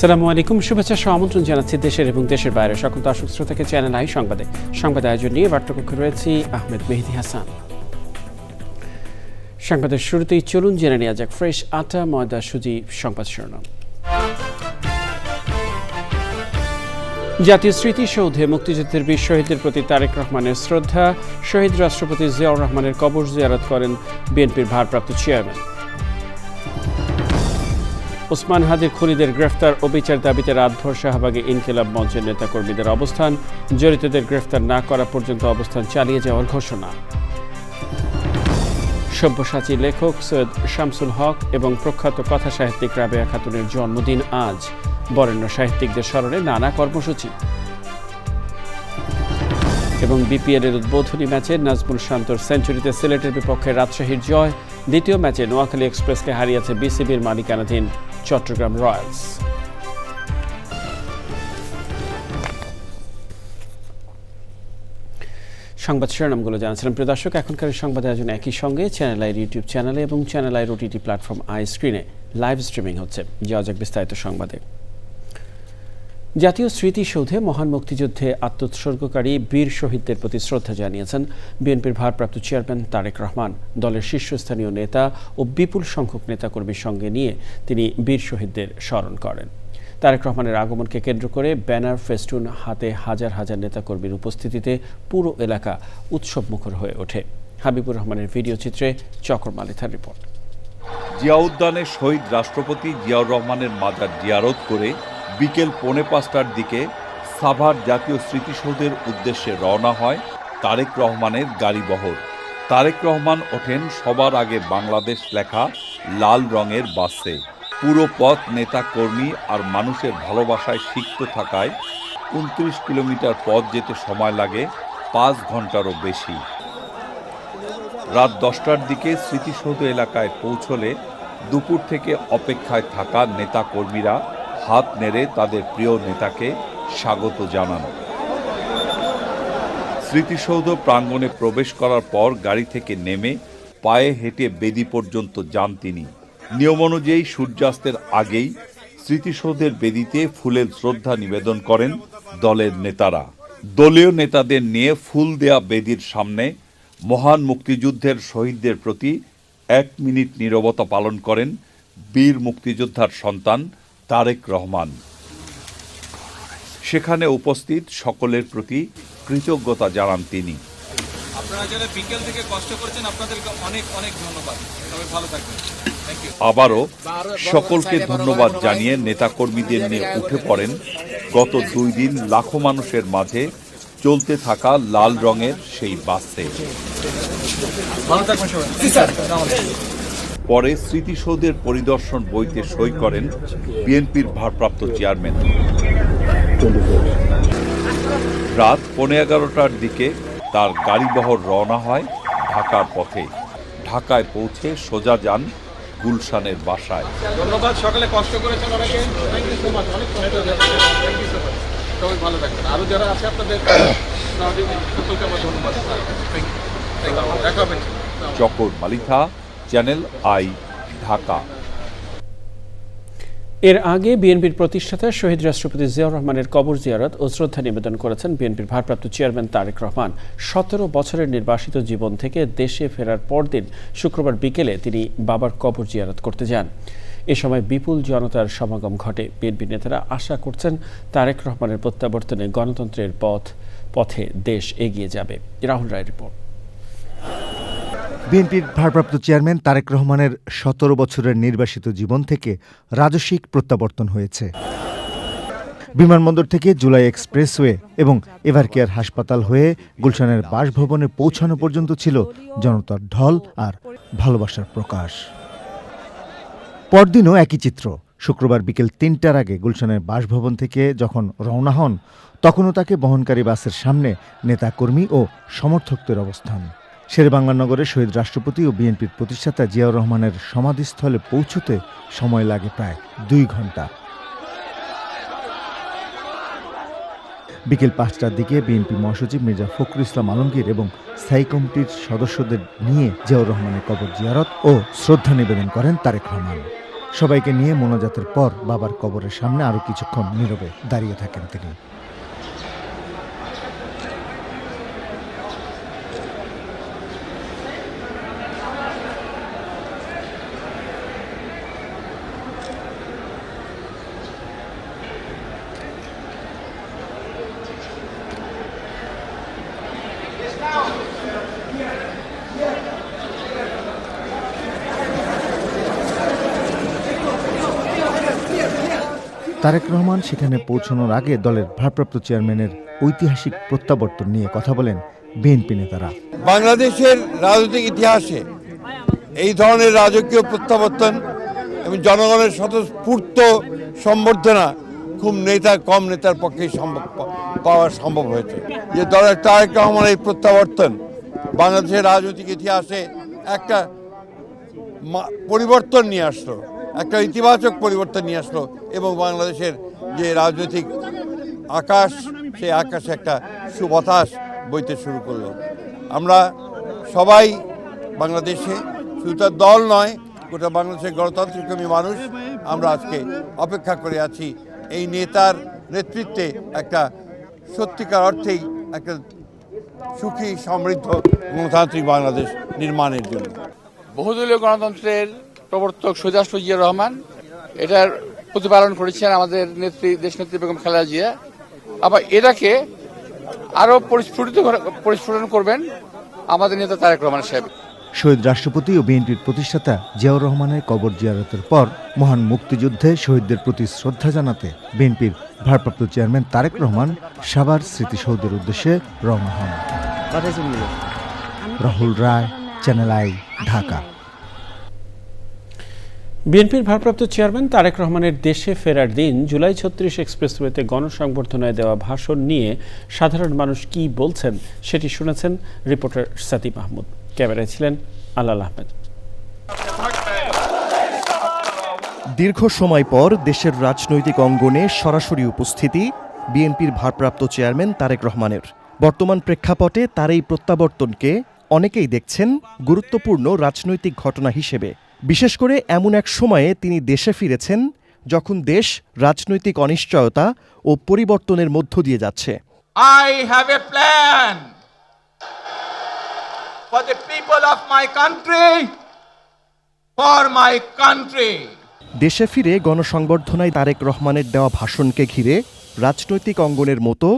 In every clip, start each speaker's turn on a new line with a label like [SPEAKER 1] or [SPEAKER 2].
[SPEAKER 1] আসসালামু আলাইকুম, শুভেচ্ছা সহ আমন্ত্রণ জানাচ্ছি দেশের এবং দেশের বাইরে সকল দর্শক শ্রোতাকে চ্যানেল আই সংবাদ আয়োজন নিয়ে বার্তাকক্ষে রয়েছি আহমেদ মেহেদী হাসান। সংবাদের শুরুতেই চলুন জেনে নেওয়া যাক ফ্রেশ আটা ময়দা সুজি সংবাদ শিরোনাম। জাতীয় স্মৃতিসৌধে মুক্তিযুদ্ধের বীর শহীদদের প্রতি তারেক রহমানের শ্রদ্ধা। শহীদ রাষ্ট্রপতি জিয়াউর রহমানের কবর জিয়ারত করেন বিএনপির ভারপ্রাপ্ত চেয়ারম্যান। ওসমান হাদির খুনিদের গ্রেফতার ও বিচার দাবিতে রাতভর শাহবাগে ইনকিলাব মঞ্চের নেতাকর্মীদের অবস্থান। জড়িতদের গ্রেফতার না করা পর্যন্ত অবস্থান চালিয়ে যাওয়ার ঘোষণা। সব্যসাচী লেখক সৈয়দ শামসুল হক এবং প্রখ্যাত কথা সাহিত্যিক রাবেয়া খাতুনের জন্মদিন আজ। বরেণ্য সাহিত্যিকদের স্মরণে নানা কর্মসূচি। এবং বিপিএল এর উদ্বোধনী ম্যাচে নাজমুল শান্তর সেঞ্চুরিতে সিলেটের বিপক্ষে রাজশাহীর জয়। দ্বিতীয় ম্যাচে নোয়াখালী এক্সপ্রেসকে হারিয়েছে বিসিবির মালিকানাধীন চট্টগ্রাম রয়্যালস। সংবাদ শিরোনামগুলো জানাচ্ছিলাম প্রিয় দর্শক। এখনকার সংবাদ আয়োজন একই সঙ্গে চ্যানেল আইর ইউটিউব চ্যানেলে এবং চ্যানেল আইর ওটিটি প্ল্যাটফর্ম আই স্ক্রিনে লাইভ স্ট্রিমিং হচ্ছে। যাওয়া যাক বিস্তারিত সংবাদে। জাতীয় স্মৃতিসৌধে মহান মুক্তিযুদ্ধে আত্মোৎসর্গকারী বীর শহীদদের প্রতি শ্রদ্ধা জানিয়েছেন বিএনপির ভারপ্রাপ্ত চেয়ারম্যান তারেক রহমান। দলের শীর্ষস্থানীয় নেতা ও বিপুল সংখ্যক নেতাকর্মীর সঙ্গে নিয়ে তিনি বীর শহীদদের স্মরণ করেন। তারেক রহমানের আগমনকে কেন্দ্র করে ব্যানার ফেস্টুন হাতে হাজার হাজার নেতাকর্মীর উপস্থিতিতে পুরো এলাকা উৎসবমুখর হয়ে ওঠে। হাবিবুর রহমানের ভিডিও চিত্রে চকর মালিথার রিপোর্ট।
[SPEAKER 2] জিয়া উদ্যানে শহীদ রাষ্ট্রপতি জিয়াউর রহমানের মাজার জিয়ারত করে বিকেল 4:45টার দিকে সাভার জাতীয় স্মৃতিসৌধের উদ্দেশ্যে রওনা হয় তারেক রহমানের গাড়িবহর। তারেক রহমান ওঠেন সবার আগে বাংলাদেশ লেখা লাল রঙের বাসে। পুরো পথ নেতা কর্মী আর মানুষের ভালোবাসায় সিক্ত থাকায় 29 কিলোমিটার পথ যেতে সময় লাগে 5 ঘন্টারও বেশি। রাত 10টার দিকে স্মৃতিসৌধ এলাকায় পৌঁছলে দুপুর থেকে অপেক্ষায় থাকা নেতা কর্মীরা হাত নেড়ে তাদের প্রিয় নেতাকে স্বাগত জানান। স্মৃতিসৌধ প্রাঙ্গণে প্রবেশ করার পর গাড়ি থেকে নেমে পায়ে হেঁটে বেদি পর্যন্ত যান তিনি। নিয়ম অনুযায়ী সূর্যাস্তের আগেই স্মৃতিসৌধের বেদিতে ফুলের শ্রদ্ধা নিবেদন করেন দলের নেতারা। দলীয় নেতাদের নিয়ে ফুল দেয়া বেদির সামনে মহান মুক্তিযুদ্ধের শহীদদের প্রতি 1 মিনিট নীরবতা পালন করেন বীর মুক্তিযোদ্ধার সন্তান তারেক রহমান। সেখানে উপস্থিত সকলের প্রতি কৃতজ্ঞতা জানান তিনি।
[SPEAKER 3] আপনারা যারা বিকেল থেকে কষ্ট করেছেন আপনাদেরকে অনেক অনেক ধন্যবাদ। সবাই ভালো থাকবেন। Thank you.
[SPEAKER 2] আবারও সকলকে ধন্যবাদ জানিয়ে নেতাকর্মীদের নিয়ে উঠে পড়েন গত 2 দিন লাখো মানুষের মাঝে চলতে থাকা লাল রঙের সেই বাসে। পরে স্মৃতিসৌধের পরিদর্শন বইতে সই করেন বিএনপির ভারপ্রাপ্ত চেয়ারম্যান। রাত 11:15টার দিকে তার গাড়িবহর রওনা হয় ঢাকার পথে। ঢাকায় পৌঁছে সোজা যান গুলশানের বাসায়।
[SPEAKER 3] ধন্যবাদ, সকালে কষ্ট করেছেন অনেকে। Thank you so much. অনেক কষ্ট করেছেন। Thank you so much. সবাই ভালো থাকবেন। আরো যারা আছে আপনাদের সকলকে আমার ধন্যবাদ। Thank you. দেখা হবে।
[SPEAKER 2] Chakor Malitha, Channel I, Dhaka.
[SPEAKER 1] এর আগে বিএনপির প্রতিষ্ঠাতা শহীদ রাষ্ট্রপতি জিয়াউর রহমানের কবর জিয়ারত ও শ্রদ্ধা নিবেদন করেছেন বিএনপির ভারপ্রাপ্ত চেয়ারম্যান তারেক রহমান। 17 বছরের নির্বাসিত জীবন থেকে দেশে ফেরার পরদিন শুক্রবার বিকেলে তিনি বাবার কবর জিয়ারত করতে যান। এ সময় বিপুল জনতার সমাগম ঘটে। বিএনপি নেতারা আশা করছেন তারেক রহমানের প্রত্যাবর্তনে গণতন্ত্রের পথে দেশ এগিয়ে যাবে। রাহুল রায়ের রিপোর্ট।
[SPEAKER 4] বিএনপির ভারপ্রাপ্ত চেয়ারম্যান তারেক রহমানের 17 বছরের নির্বাসিত জীবন থেকে রাজস্বিক প্রত্যাবর্তন হয়েছে। বিমানবন্দর থেকে জুলাই এক্সপ্রেসওয়ে এবং এভারকেয়ার হাসপাতাল হয়ে গুলশানের বাসভবনে পৌঁছানো পর্যন্ত ছিল জনতার ঢল আর ভালোবাসার প্রকাশ। পরদিনও একই চিত্র। শুক্রবার বিকেল ৩টার আগে গুলশানের বাসভবন থেকে যখন রওনা হন তখনও তাকে বহনকারী বাসের সামনে নেতাকর্মী ও সমর্থকদের অবস্থান। শেরেবাংলা শহীদ রাষ্ট্রপতি ও বিএনপির প্রতিষ্ঠাতা জিয়াউর রহমানের সমাধিস্থলে পৌঁছতে সময় লাগে প্রায় ২ ঘণ্টা। বিকেল ৫টার দিকে বিএনপি মহাসচিব মির্জা ফখরুল ইসলাম আলমগীর এবং স্থায়ী কমিটির সদস্যদের নিয়ে জিয়াউর রহমানের কবর জিয়ারত ও শ্রদ্ধা নিবেদন করেন তারেক রহমান। সবাইকে নিয়ে মোনাজাতের পর বাবার কবরের সামনে আরও কিছুক্ষণ নীরবে দাঁড়িয়ে থাকেন তিনি। তারেক রহমান সেখানে পৌঁছানোর আগে দলের ভারপ্রাপ্ত চেয়ারম্যানের ঐতিহাসিক প্রত্যাবর্তন নিয়ে কথা বলেন বিএনপি নেতারা।
[SPEAKER 5] বাংলাদেশের রাজনৈতিক ইতিহাসে এই ধরনের রাজকীয় প্রত্যাবর্তন এবং জনগণের স্বতঃস্ফূর্ত সম্বর্ধনা খুব কম নেতার পক্ষেই পাওয়া সম্ভব হয়েছে। যে দলের তারেক রহমানের এই প্রত্যাবর্তন বাংলাদেশের রাজনৈতিক ইতিহাসে একটা পরিবর্তন নিয়ে আসলো, একটা ইতিবাচক পরিবর্তন নিয়ে আসলো এবং বাংলাদেশের যে রাজনৈতিক আকাশ, সেই আকাশে একটা সুবাতাস বইতে শুরু করলো। আমরা সবাই বাংলাদেশে, শুধু তার দল নয়, গোটা বাংলাদেশের গণতন্ত্রপ্রেমী মানুষ আমরা আজকে অপেক্ষা করে আছি এই নেতার নেতৃত্বে একটা সত্যিকার অর্থেই একটা সুখী, সমৃদ্ধ, গণতান্ত্রিক বাংলাদেশ নির্মাণের জন্য।
[SPEAKER 3] বহুদলীয় গণতন্ত্রের প্রবর্তক শহীদ রাষ্ট্রপতি জিয়াউর রহমান এটার প্রতিপালন করেছেন আমাদের দেশনেত্রী বেগম খালেদা জিয়া। আবার এটাকে আরো পরিস্ফুটন করবেন আমাদের নেতা তারেক রহমান সাহেব।
[SPEAKER 4] শহীদ রাষ্ট্রপতি ও বিএনপির প্রতিষ্ঠাতা জিয়াউর রহমানের কবর জিয়ারতের পর মহান মুক্তিযুদ্ধে শহীদদের প্রতি শ্রদ্ধা জানাতে বিএনপির ভারপ্রাপ্ত চেয়ারম্যান তারেক রহমান সাভার স্মৃতিসৌধের উদ্দেশ্যে রওনা হন। রাহুল রায়, চ্যানেল আই, ঢাকা।
[SPEAKER 1] বিএনপির ভারপ্রাপ্ত চেয়ারম্যান তারেক রহমানের দেশে ফেরার দিন জুলাই ৩৬ এক্সপ্রেসওয়েতে গণসংবর্ধনায় দেওয়া ভাষণ নিয়ে সাধারণ মানুষ কি বলছেন সেটি শুনেছেন রিপোর্টার সাদি মাহমুদ। ক্যামেরায় ছিলেন আলাল আহমেদ।
[SPEAKER 6] দীর্ঘ সময় পর দেশের রাজনৈতিক অঙ্গনে সরাসরি উপস্থিতি বিএনপির ভারপ্রাপ্ত চেয়ারম্যান তারেক রহমানের। বর্তমান প্রেক্ষাপটে তার এই প্রত্যাবর্তনকে অনেকেই দেখছেন গুরুত্বপূর্ণ রাজনৈতিক ঘটনা হিসেবে। বিশেষ করে এমন এক সময়ে তিনি দেশে ফিরেছেন যখন দেশ রাজনৈতিক অনিশ্চয়তা ও পরিবর্তনের মধ্য দিয়ে যাচ্ছে।
[SPEAKER 7] I have a plan for the people of my country, for my country.
[SPEAKER 6] দেশে ফিরে গণসংবর্ধনায় তারেক রহমানের দেওয়া ভাষণকে ঘিরে রাজনৈতিক অঙ্গনের মতো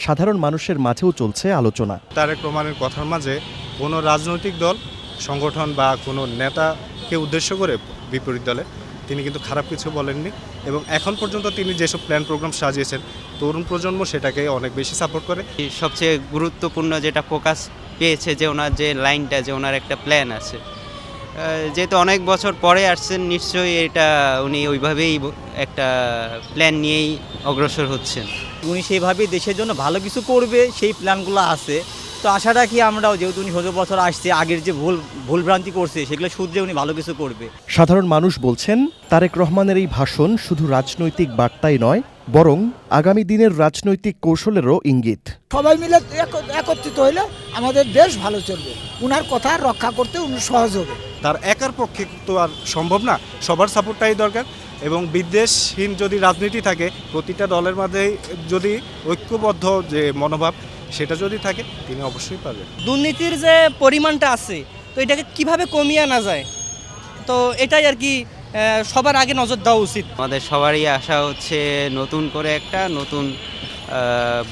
[SPEAKER 6] সাধারণ মানুষের মাঝেও চলছে আলোচনা।
[SPEAKER 8] তারেক রহমানের কথার মাঝে কোনো রাজনৈতিক দল, সংগঠন বা কোনো নেতাকে উদ্দেশ্য করে বিপরীত দলে তিনি কিন্তু খারাপ কিছু বলেননি এবং এখন পর্যন্ত তিনি যেসব প্ল্যান প্রোগ্রাম সাজিয়েছেন তরুণ প্রজন্ম সেটাকে অনেক বেশি সাপোর্ট করে।
[SPEAKER 9] সবচেয়ে গুরুত্বপূর্ণ যেটা ফোকাস পেয়েছে যে ওনার যে লাইনটা, যে ওনার একটা প্ল্যান আছে, যেহেতু অনেক বছর পরে আসছেন নিশ্চয়ই এটা উনি ওইভাবেই একটা প্ল্যান নিয়েই অগ্রসর হচ্ছেন।
[SPEAKER 10] উনি সেইভাবেই দেশের জন্য ভালো কিছু করবে, সেই প্ল্যানগুলো আছে। তো আশা রাখি আমরাও, যেহেতু উনি ১৬ বছর আসছে, আগের যে ভুলভ্রান্তি করছে সেগুলো শুধরে উনি ভালো কিছু করবে।
[SPEAKER 6] সাধারণ মানুষ বলছেন তারেক রহমানের এই ভাষণ শুধু রাজনৈতিক বার্তাই নয়, বরং আগামী দিনের রাজনৈতিক কৌশলেরও ইঙ্গিত।
[SPEAKER 11] সবাই মিলে একত্রিত হইলে আমাদের দেশ ভালো চলবে, উনার কথা রক্ষা করতে উনি সহজ হবে।
[SPEAKER 8] তার একার পক্ষে তো আর সম্ভব না, সবার সাপোর্টটাই দরকার এবং বিদ্বেষহীন যদি রাজনীতি থাকে, প্রতিটা দলের মাঝে যদি ঐক্যবদ্ধ যে মনোভাব সেটা যদি থাকে, তিনি অবশ্যই পারবেন।
[SPEAKER 10] দুর্নীতির যে পরিমাণটা আছে, তো এটাকে কিভাবে কমিয়ে আনা যায়, তো এটাই আর কি সবার আগে নজর দেওয়া উচিত।
[SPEAKER 9] আমাদের সবারই আশা হচ্ছে নতুন করে একটা নতুন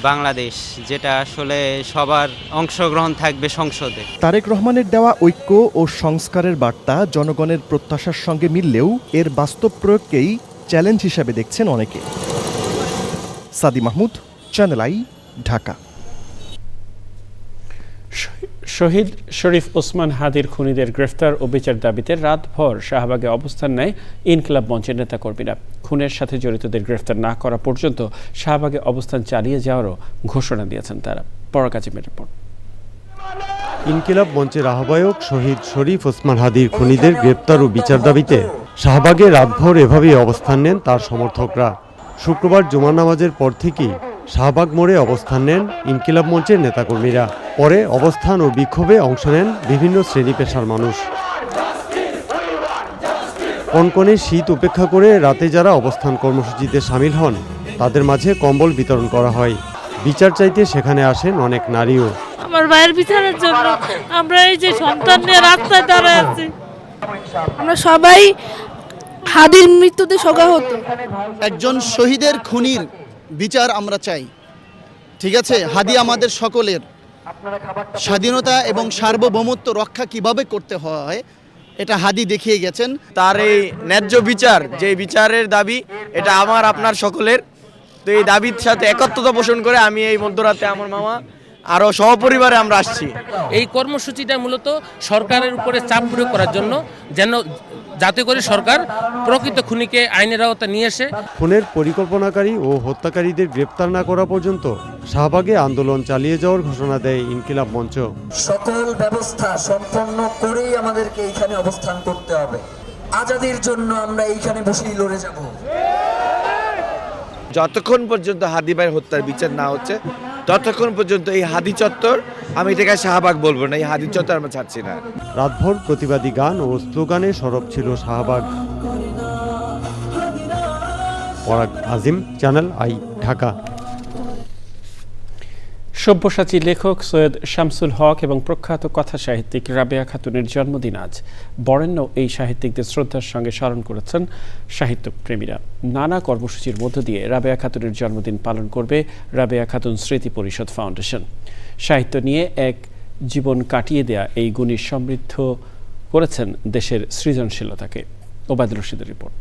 [SPEAKER 9] বাংলাদেশ, যেটা আসলে সবার অংশগ্রহণ থাকবে সংসদে।
[SPEAKER 6] তারেক রহমানের দেওয়া ঐক্য ও সংস্কারের বার্তা জনগণের প্রত্যাশার সঙ্গে মিললেও এর বাস্তব প্রয়োগকেই চ্যালেঞ্জ হিসেবে দেখছেন অনেকে। সাদি মাহমুদ, চ্যানেল আই, ঢাকা।
[SPEAKER 1] শহীদ শরীফ ওসমান হাদির খুনিদের গ্রেফতার ও বিচার দাবিতে রাতভর শাহবাগে অবস্থান নেয় ইনকিলাব মঞ্চের নেতাকর্মীরা। খুনের সাথে জড়িতদের গ্রেফতার না করা পর্যন্ত শাহবাগে অবস্থান চালিয়ে যাওয়ারও ঘোষণা দিয়েছেন তারা। পরকাজিমের রিপোর্ট।
[SPEAKER 12] ইনকিলাব মঞ্চের আহ্বায়ক শহীদ শরীফ ওসমান হাদির খুনিদের গ্রেপ্তার ও বিচার দাবিতে শাহবাগে রাতভর এভাবেই অবস্থান নেন তার সমর্থকরা। শুক্রবার জুমার নামাজের পর থেকেই শাহবাগ মোড়ে অবস্থান নেন ইনকিলাব মঞ্চের নেতাকর্মীরা। পরে অবস্থান ও বিক্ষোভে অংশ নেন বিভিন্ন শ্রেণী পেশার মানুষ। কনকনে শীত উপেক্ষা করে রাতে যারা অবস্থান কর্মসূচিতে সামিল হন তাদের মাঝে কম্বল বিতরণ করা হয়। বিচার চাইতে সেখানে আসেন অনেক নারীও।
[SPEAKER 13] আমার ভাইয়ের বিচারের জন্য আমরা এই যে সন্তান নিয়ে রাস্তায় দাঁড়ায় আছি। আমরা সবাই হাদির মৃত্যুতে শোকাহত।
[SPEAKER 14] একজন শহীদের খুনির বিচার আমরা চাই, ঠিক আছে? হাদি আমাদের সকলের। স্বাধীনতা এবং সার্বভৌমত্ব রক্ষা কিভাবে করতে হয় এটা হাদি দেখিয়ে গেছেন।
[SPEAKER 15] তার এই ন্যায্য বিচার, যে বিচারের দাবি, এটা আমার আপনার সকলের। তো এই দাবির সাথে একত্রতা পোষণ করে আমি এই মধ্যরাতে আমার মামা আরও সহপরিবারে আমরা আসছি।
[SPEAKER 16] এই কর্মসূচিটা মূলত সরকারের উপরে চাপ প্রয়োগ করার জন্য, যেন যাতে করে সরকার প্রকৃত খুনিকে আইনের আওতায় নিয়ে এসে
[SPEAKER 12] খুনের পরিকল্পনাকারী ও হত্যাকারীদের গ্রেপ্তার না করা পর্যন্ত শাহবাগে আন্দোলন চালিয়ে যাওয়ার ঘোষণা দেয় ইনকিলাব মঞ্চ।
[SPEAKER 17] সকল ব্যবস্থা সম্পন্ন করেই আমাদেরকে এইখানে অবস্থান করতে হবে। আজাদির জন্য আমরা এইখানে বসেই লড়ে যাব।
[SPEAKER 15] যতক্ষণ পর্যন্ত হাদি ভাইয়ের হত্যার বিচার না হচ্ছে ততক্ষণ পর্যন্ত এই হাদি চত্বর, আমি এটাকে শাহবাগ বলবো না, এই হাদি চত্বর আমরা ছাড়ছি না।
[SPEAKER 12] রাতভর প্রতিবাদী গান ও স্লোগানে সরব ছিল শাহবাগ। পরাগ আজিম, চ্যানেল আই, ঢাকা।
[SPEAKER 1] সব্যসাচী লেখক সৈয়দ শামসুল হক এবং প্রখ্যাত কথা সাহিত্যিক রাবেয়া খাতুনের জন্মদিন আজ। বরেণ্য এই সাহিত্যিকদের শ্রদ্ধার সঙ্গে স্মরণ করেছেন সাহিত্যপ্রেমীরা। নানা কর্মসূচির মধ্য দিয়ে রাবেয়া খাতুনের জন্মদিন পালন করবে রাবেয়া খাতুন স্মৃতি পরিষদ ফাউন্ডেশন। সাহিত্য নিয়ে এক জীবন কাটিয়ে দেয়া এই গুণী সমৃদ্ধ করেছেন দেশের সৃজনশীলতাকে। ওবায়দুল রশিদের রিপোর্ট।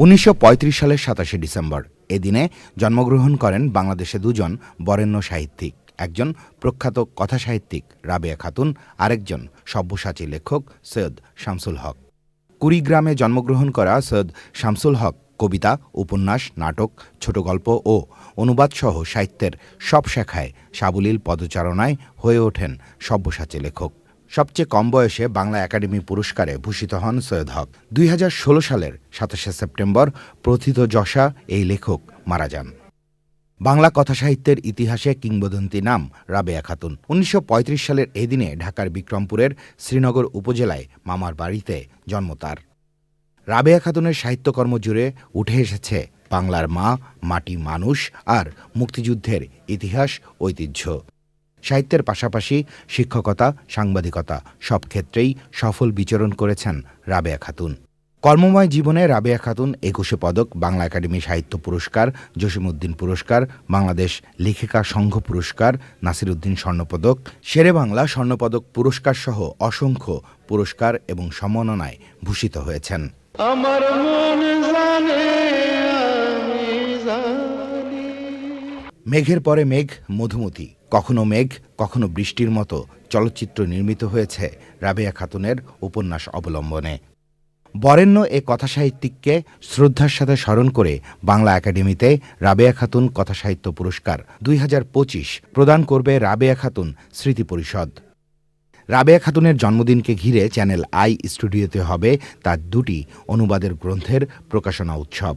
[SPEAKER 18] 1935 সালের 27শে ডিসেম্বর এদিনে জন্মগ্রহণ করেন বাংলাদেশে দুজন বরেণ্য সাহিত্যিক, একজন প্রখ্যাত কথা সাহিত্যিক রাবেয়া খাতুন, আরেকজন সব্যসাচী লেখক সৈয়দ শামসুল হক। কুড়িগ্রামে জন্মগ্রহণ করা সৈয়দ শামসুল হক কবিতা, উপন্যাস, নাটক, ছোট গল্প ও অনুবাদ সহ সাহিত্যের সব শাখায় সাবলীল পদচারণায় হয়ে ওঠেন সব্যসাচী লেখক। সবচেয়ে কম বয়সে বাংলা একাডেমি পুরস্কারে ভূষিত হন সৈয়দ হক। 2016 সালের 27শে সেপ্টেম্বর প্রথিতযশা এই লেখক মারা যান। বাংলা কথা সাহিত্যের ইতিহাসে কিংবদন্তি নাম রাবেয়া খাতুন। 1935 সালের এই দিনে ঢাকার বিক্রমপুরের শ্রীনগর উপজেলায় মামার বাড়িতে জন্ম তার। রাবেয়া খাতুনের সাহিত্যকর্ম জুড়ে উঠে এসেছে বাংলার মা, মাটি, মানুষ আর মুক্তিযুদ্ধের ইতিহাস, ঐতিহ্য। সাহিত্যের পাশাপাশি শিক্ষকতা, সাংবাদিকতা সব ক্ষেত্রেই সফল বিচরণ করেছেন রাবেয়া খাতুন। কর্মময় জীবনে রাবেয়া খাতুন 21শে পদক, বাংলা একাডেমি সাহিত্য পুরস্কার, জসিমউদ্দিন পুরস্কার, বাংলাদেশ লেখিকা সংঘ পুরস্কার, নাসিরউদ্দিন স্বর্ণপদক, শেরে বাংলা স্বর্ণপদক পুরস্কার সহ অসংখ্য পুরস্কার এবং সম্মাননায় ভূষিত হয়েছেন।
[SPEAKER 19] আমার মন জানে আমি জানি।
[SPEAKER 18] মেঘের পরে মেঘ, মধুমতি, কখনো মেঘ কখনো বৃষ্টির মতো চলচ্চিত্র নির্মিত হয়েছে রাবেয়া খাতুনের উপন্যাস অবলম্বনে। বরেণ্য এ কথাসাহিত্যিককে শ্রদ্ধার সাথে স্মরণ করে বাংলা একাডেমিতে রাবেয়া খাতুন কথাসাহিত্য পুরস্কার 2025 প্রদান করবে রাবেয়া খাতুন স্মৃতি পরিষদ। রাবেয়া খাতুনের জন্মদিনকে ঘিরে চ্যানেল আই স্টুডিওতে হবে তার দুটি অনুবাদের গ্রন্থের প্রকাশনা উৎসব।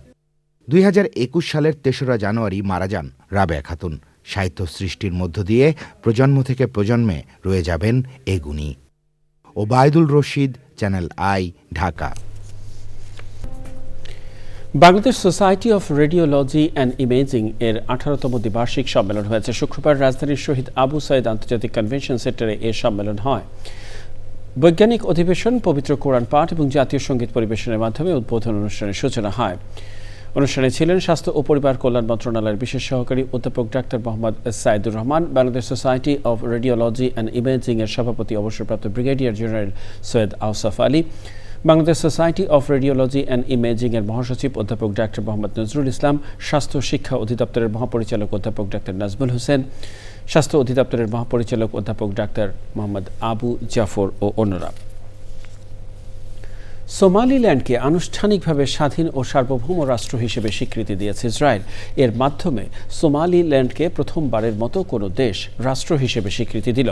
[SPEAKER 18] 2021 সালের 3রা জানুয়ারি মারা যান রাবেয়া খাতুন। সাহিত্য সৃষ্টির মধ্য দিয়ে প্রজন্ম থেকে প্রজন্মে রয়ে যাবেন এ গুণী। Obaidul Rashid, channel I, Dhaka.
[SPEAKER 1] Bangladesh society of radiology and imaging এর 18তম দ্বিবার্ষিক সম্মেলন হয়েছে। শুক্রবার রাজধানীর শহীদ আবু সাইদ আন্তর্জাতিক কনভেনশন সেন্টারে এ সম্মেলন হয়। বৈজ্ঞানিক অধিবেশন, পবিত্র কোরআন পাঠ এবং জাতীয় সঙ্গীত পরিবেশনের মাধ্যমে উদ্বোধন অনুষ্ঠানের সূচনা হয়। অনুষ্ঠানে ছিলেন স্বাস্থ্য ও পরিবার কল্যাণ মন্ত্রণালয়ের বিশেষ সহকারী অধ্যাপক doctor Mohammad Saidur Rahman, Bangladesh society of radiology and imaging এর সভাপতি অবসরপ্রাপ্ত brigadier general Syed Aosaf Ali, Bangladesh society of radiology and imaging এর মহাসচিব অধ্যাপক ডাক্তার মোহাম্মদ নজরুল ইসলাম, স্বাস্থ্য শিক্ষা অধিদপ্তরের মহাপরিচালক অধ্যাপক ডাক্তার নাজমুল হোসেন, স্বাস্থ্য অধিদপ্তরের মহাপরিচালক অধ্যাপক ডাক্তার মোহাম্মদ আবু জাফর ও অন্যরা। সোমালিল্যান্ডকে আনুষ্ঠানিকভাবে স্বাধীন ও সার্বভৌম রাষ্ট্র হিসেবে স্বীকৃতি দিয়েছে ইসরায়েল। এর মাধ্যমে সোমালিল্যান্ডকে প্রথমবারের মতো কোনো দেশ রাষ্ট্র হিসেবে স্বীকৃতি দিল।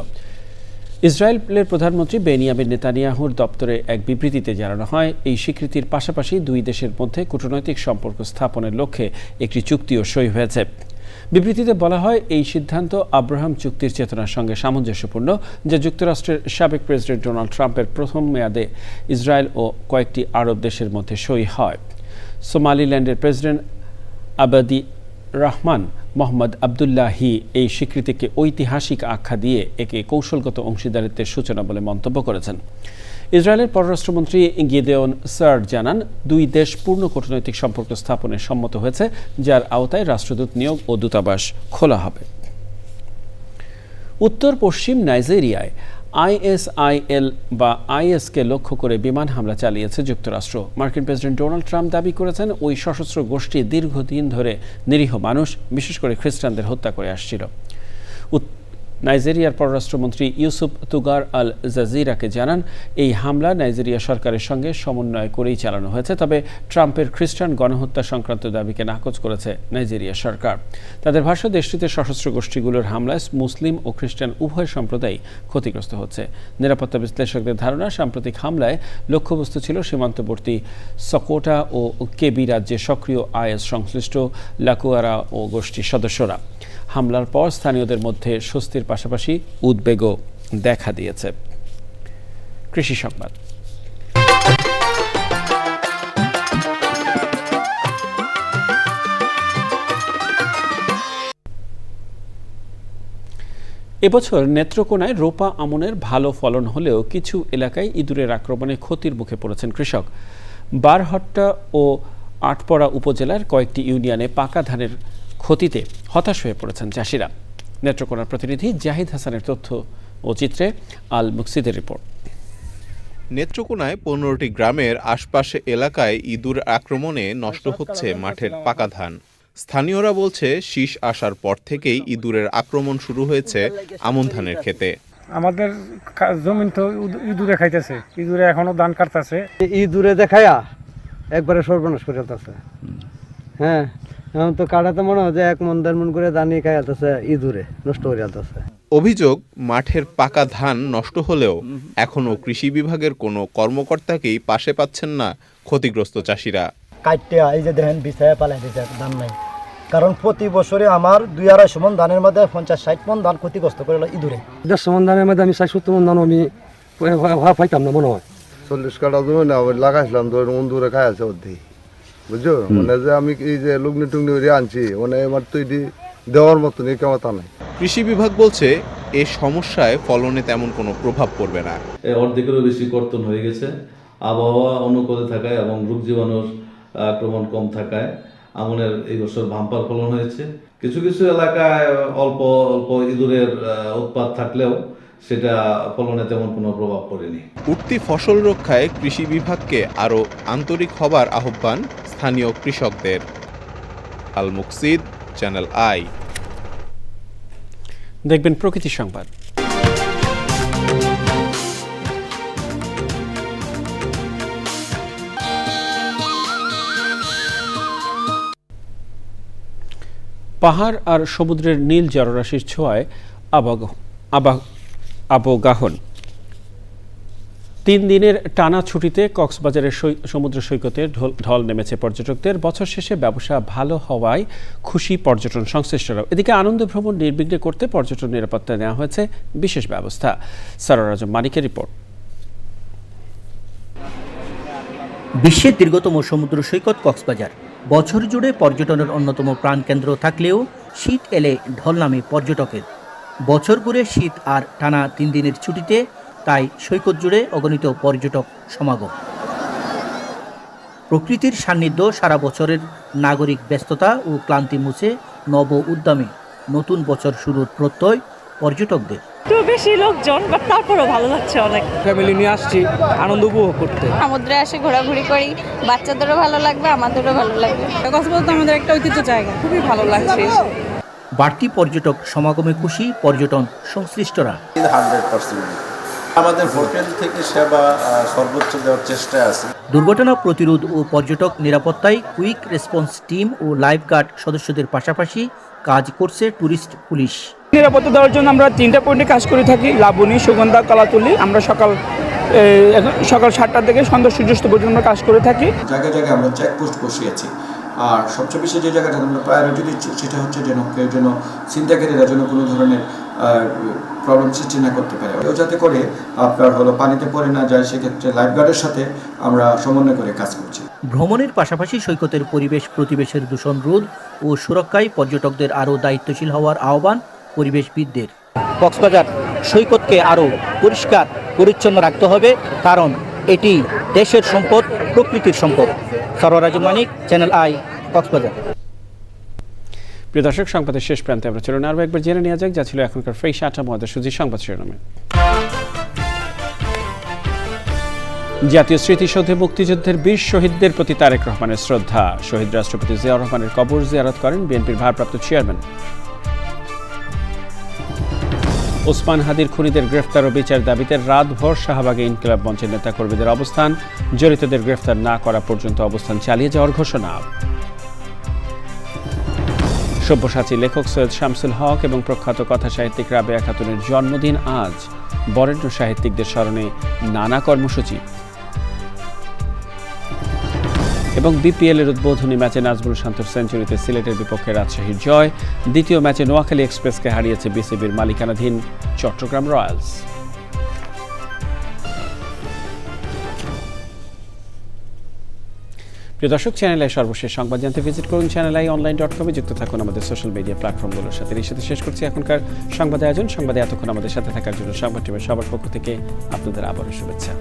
[SPEAKER 1] ইসরায়েলের প্রধানমন্ত্রী বেনিয়ামিন নেতানিয়াহুর দপ্তরে এক বিবৃতিতে জানানো হয়, এই স্বীকৃতির পাশাপাশি দুই দেশের মধ্যে কূটনৈতিক সম্পর্ক স্থাপনের লক্ষ্যে একটি চুক্তিও সই হয়েছে। বিবৃতিতে বলা হয়, এই সিদ্ধান্ত আব্রাহাম চুক্তির চেতনার সঙ্গে সামঞ্জস্যপূর্ণ, যা যুক্তরাষ্ট্রের সাবেক প্রেসিডেন্ট ডোনাল্ড ট্রাম্পের প্রথম মেয়াদে ইসরায়েল ও কয়েকটি আরব দেশের মধ্যে সই হয়। সোমালিল্যান্ডের প্রেসিডেন্ট আবাদি রহমান মোহাম্মদ আবদুল্লাহি এই স্বীকৃতিকে ঐতিহাসিক আখ্যা দিয়ে একে কৌশলগত অংশীদারিত্বের সূচনা বলে মন্তব্য করেছেন। ইসরায়েলের পররাষ্ট্রমন্ত্রী গিদেওন স্যার জানান, দুই দেশ পূর্ণ কূটনৈতিক সম্পর্ক স্থাপনে সম্মত হয়েছে, যার আওতায় রাষ্ট্রদূত নিয়োগ ও দূতাবাস খোলা হবে। উত্তর পশ্চিম নাইজেরিয়ায় ISIL বা ISকে লক্ষ্য করে বিমান হামলা চালিয়েছে যুক্তরাষ্ট্র। মার্কিন প্রেসিডেন্ট ডোনাল্ড ট্রাম্প দাবি করেছেন, ওই সশস্ত্র গোষ্ঠী দীর্ঘদিন ধরে নিরীহ মানুষ, বিশেষ করে খ্রিস্টানদের হত্যা করে আসছিল। নাইজেরিয়ার পররাষ্ট্রমন্ত্রী ইউসুফ তুগার আল জাজিরাকে জানান, এই হামলা নাইজেরিয়া সরকারের সঙ্গে সমন্বয় করেই চালানো হয়েছে, তবে ট্রাম্পের খ্রিস্টান গণহত্যা সংক্রান্ত দাবিকে নাকচ করেছে নাইজেরিয়া সরকার। তাদের ভাষ্য, দেশটিতে সশস্ত্র গোষ্ঠীগুলোর হামলায় মুসলিম ও খ্রিস্টান উভয় সম্প্রদায় ক্ষতিগ্রস্ত হচ্ছে। নিরাপত্তা বিশ্লেষকদের ধারণা, সাম্প্রতিক হামলায় লক্ষ্যবস্তু ছিল সীমান্তবর্তী সকোটা ও কেবি রাজ্যে সক্রিয় IS সংশ্লিষ্ট লাকুয়ারা ও গোষ্ঠীর সদস্যরা। হামলার পর স্থানীয়দের মধ্যে স্বস্তির পাশাপাশি উদ্বেগও দেখা দিয়েছে। কৃষি সংবাদ। এবছর নেত্রকোনায় রোপা আমনের ভালো ফলন হলেও কিছু এলাকায় ইঁদুরের আক্রমণে ক্ষতির মুখে পড়েছেন কৃষক। বারহট্টা ও আটপড়া উপজেলার কয়েকটি ইউনিয়নে পাকা ধানের ক্ষতিতে হতাশ হয়ে পড়েছেন চাষিরা। নেত্রকোনার প্রতিনিধি জাহিদ হাসানের তথ্য ও চিত্রে আল মুকসিদের রিপোর্ট।
[SPEAKER 20] নেত্রকোনায় 15টি গ্রামের আশপাশে এলাকায় ইঁদুর আক্রমণে নষ্ট হচ্ছে মাঠের পাকা ধান। স্থানীয়রা বলছে, শীষ আসার পর থেকেই ইঁদুরের আক্রমণ শুরু হয়েছে আমন ধানের ক্ষেতে।
[SPEAKER 21] আমাদের জমিন তো ইঁদুরে খাইতেছে, ইঁদুরে এখনো ধান কাটতেছে।
[SPEAKER 22] ইঁদুরে দেখায়া একবারে সর্বনাশ করে যাচ্ছে। হ্যাঁ, এখন তো কাটাতে মনে হয় যে 1 মন 1.5 মন করে ধানই খাই যাচ্ছে, ইঁদুরে নষ্ট করে যাচ্ছে।
[SPEAKER 20] অভিযোগ, মাঠের পাকা ধান নষ্ট হলেও এখনো কৃষি বিভাগের কোনো কর্মকর্তাকেই পাশে পাচ্ছেন না ক্ষতিগ্রস্ত চাষিরা।
[SPEAKER 23] কাটতে এই যে দেখেন বিছায়া পালাই দিতে ধান নাই, কারণ প্রতি বছরে আমার 2-2.5 মন ধানের মধ্যে 50-60 মন ধান ক্ষতিগ্রস্ত করে ইঁদুরে।
[SPEAKER 22] 150 মন ধানের মধ্যে আমি 60-70 মন ধান আমি পাইতাম না মনে হয়।
[SPEAKER 24] 40 কাঠা জমি না লাগাইছিলাম, ধর ইঁদুরে খাই আছে অর্ধেক, বুঝছো? মানে যে আমি এই যে লুগনি টুগনি আনছি, মানে আমার তো এটি দেওয়ার মতো নেই, কেমন নাই।
[SPEAKER 20] কৃষি বিভাগ বলছে, এ সমস্যায় ফলনে তেমন কোনো প্রভাব পড়বে না।
[SPEAKER 25] অর্ধেকেরও বেশি কর্তন হয়ে গেছে। আবহাওয়া অনুকূলে থাকায় এবং রোগ জীবাণুর আক্রমণ কম থাকায় আমনের এই বছর বাম্পার ফলন হয়েছে। কিছু কিছু এলাকায় অল্প অল্প ইঁদুরের উৎপাত থাকলেও সেটা ফলনে তেমন কোনো প্রভাব পড়েনি।
[SPEAKER 20] উঠতি ফসল রক্ষায় কৃষি বিভাগকে আরও আন্তরিক হবার আহ্বান স্থানীয় কৃষকদের। আল মুকসিদ, চ্যানেল আই।
[SPEAKER 1] দেখবেন প্রকৃতি সংবাদ। পাহাড় আর সমুদ্রের নীল জলরাশির ছোঁয়ায় আবগাহন 3 দিনের টানা ছুটিতে কক্সবাজারের সমুদ্র সৈকতে ঢল নেমেছে পর্যটকদের। বছর শেষে ব্যবসা ভালো হওয়ায় খুশি পর্যটন সংশ্লিষ্টরাও। এদিকে আনন্দ ভ্রমণ নির্বিঘ্নে করতে পর্যটন নিরাপত্তা নেওয়া হয়েছে বিশেষ ব্যবস্থা। সরোয়ার আজম মানিকের রিপোর্ট।
[SPEAKER 26] বিশ্বের দীর্ঘতম সমুদ্র সৈকত কক্সবাজার বছর জুড়ে পর্যটনের অন্যতম প্রাণকেন্দ্র থাকলেও শীত এলে ঢল নামে পর্যটকের। বছর ঘুরে শীত আর টানা 3 দিনের ছুটিতে তাই সৈকত জুড়ে অগণিত পর্যটক সমাগম। প্রকৃতির সান্নিধ্য, সারা বছরের নাগরিক ব্যস্ততা ও ক্লান্তি মুছে নব উদ্যমে নতুন বছর শুরুর প্রত্যয় পর্যটকদের।
[SPEAKER 2] একটু বেশি লোকজন, বাট তারপরেও ভালো লাগছে অনেক।
[SPEAKER 10] ফ্যামিলি নিয়ে আসছি আনন্দ উপভোগ করতে।
[SPEAKER 3] সমুদ্রে এসে ঘোরাঘুরি করি, বাচ্চাদেরও ভালো লাগবে, আমাদেরও ভালো লাগবে।
[SPEAKER 2] কক্সবাজার তো আমাদের একটা ঐতিহ্য জায়গা, খুবই ভালো লাগছে।
[SPEAKER 26] বাড়তি পর্যটক সমাগমে খুশি পর্যটন সংশ্লিষ্টরা।
[SPEAKER 4] 100% আমাদের হোটেল থেকে সেবা সর্বোচ্চ দেওয়ার চেষ্টা আছে।
[SPEAKER 26] দুর্ঘটনা প্রতিরোধ ও পর্যটক নিরাপত্তায় কুইক রেসপন্স টিম ও লাইফ গার্ড সদস্যদের পাশাপাশি কাজ করছে ট্যুরিস্ট পুলিশ।
[SPEAKER 10] নিরাপত্তা দেওয়ার জন্য আমরা 3টা পয়েন্টে কাজ করে থাকি, লাবণী, সুগন্ধা, কলাতুলি। আমরা সকাল 7টা থেকে সন্ধ্যা সূর্যাস্ত পর্যন্ত কাজ করে থাকি।
[SPEAKER 4] জায়গায় জায়গায় আমরা চেকপোস্ট বসিয়েছি। আর সবচেয়ে বেশি যে জায়গাটা আমরা প্রায়োরিটি দিচ্ছি সেটা হচ্ছে যেন কেউ যেন ছিনতাইকারীরা যেন কোনো ধরনের প্রবলেম সৃষ্টি না করতে পারে, যাতে করে আপনার পানিতে পড়ে না যায়। সেক্ষেত্রে লাইফগার্ডের সাথে আমরা সমন্বয় করে কাজ করছি।
[SPEAKER 26] ভ্রমণের পাশাপাশি সৈকতের পরিবেশ প্রতিবেশের দূষণ রোধ ও সুরক্ষায় পর্যটকদের আরও দায়িত্বশীল হওয়ার আহ্বান পরিবেশবিদদের। কক্সবাজার সৈকতকে আরও পরিষ্কার পরিচ্ছন্ন রাখতে হবে, কারণ এটি দেশের সম্পদ, প্রকৃতির সম্পদ। সরওয়ার মানিক, চ্যানেল আই, কক্সবাজার।
[SPEAKER 1] প্রিয় দর্শক, সংবাদের শেষ প্রান্তে আমরা চলুন আরও একবার জেনে নেওয়া যাক যা ছিল এখনকার ফ্রেশ আটা মহাদেশ সংবাদ শিরোনামে। জাতীয় স্মৃতিসৌধে মুক্তিযুদ্ধের বীর শহীদদের প্রতি তারেক রহমানের শ্রদ্ধা। শহীদ রাষ্ট্রপতি জিয়াউর রহমানের কবর জিয়ারত করেন বিএনপির ভারপ্রাপ্ত চেয়ারম্যান। ওসমান হাদির খুনিদের গ্রেফতার ও বিচার দাবিতে রাতভর শাহবাগে ইনকিলাব মঞ্চের নেতাকর্মীদের অবস্থান। জড়িতদের গ্রেফতার না করা পর্যন্ত অবস্থান চালিয়ে যাওয়ার ঘোষণা। সব্যসাচী লেখক সৈয়দ শামসুল হক এবং প্রখ্যাত কথা সাহিত্যিক রাবেয়া খাতুনের জন্মদিন আজ। বরেণ্য সাহিত্যিকদের স্মরণে নানা কর্মসূচি। এবং বিপিএল এর উদ্বোধনী ম্যাচে নাজমুল শান্তর সেঞ্চুরিতে সিলেটের বিপক্ষে রাজশাহীর জয়। দ্বিতীয় ম্যাচে নোয়াখালী এক্সপ্রেসকে হারিয়েছে বিসিবির মালিকানাধীন চট্টগ্রাম রয়্যালস। প্রিয় দর্শক, চ্যানেল আই সর্বশেষ সংবাদ জানতে ভিজিট করুন channelionline.com-এ। যুক্ত থাকুন আমাদের সোশ্যাল মিডিয়া প্ল্যাটফর্মগুলোর সাথে। এর সাথে শেষ করছি এখনকার সংবাদ আয়োজন। সংবাদে এতক্ষণ আমাদের সাথে থাকার জন্য সংবাদ টিমের সবার পক্ষ থেকে আপনাদের আবারও শুভেচ্ছা।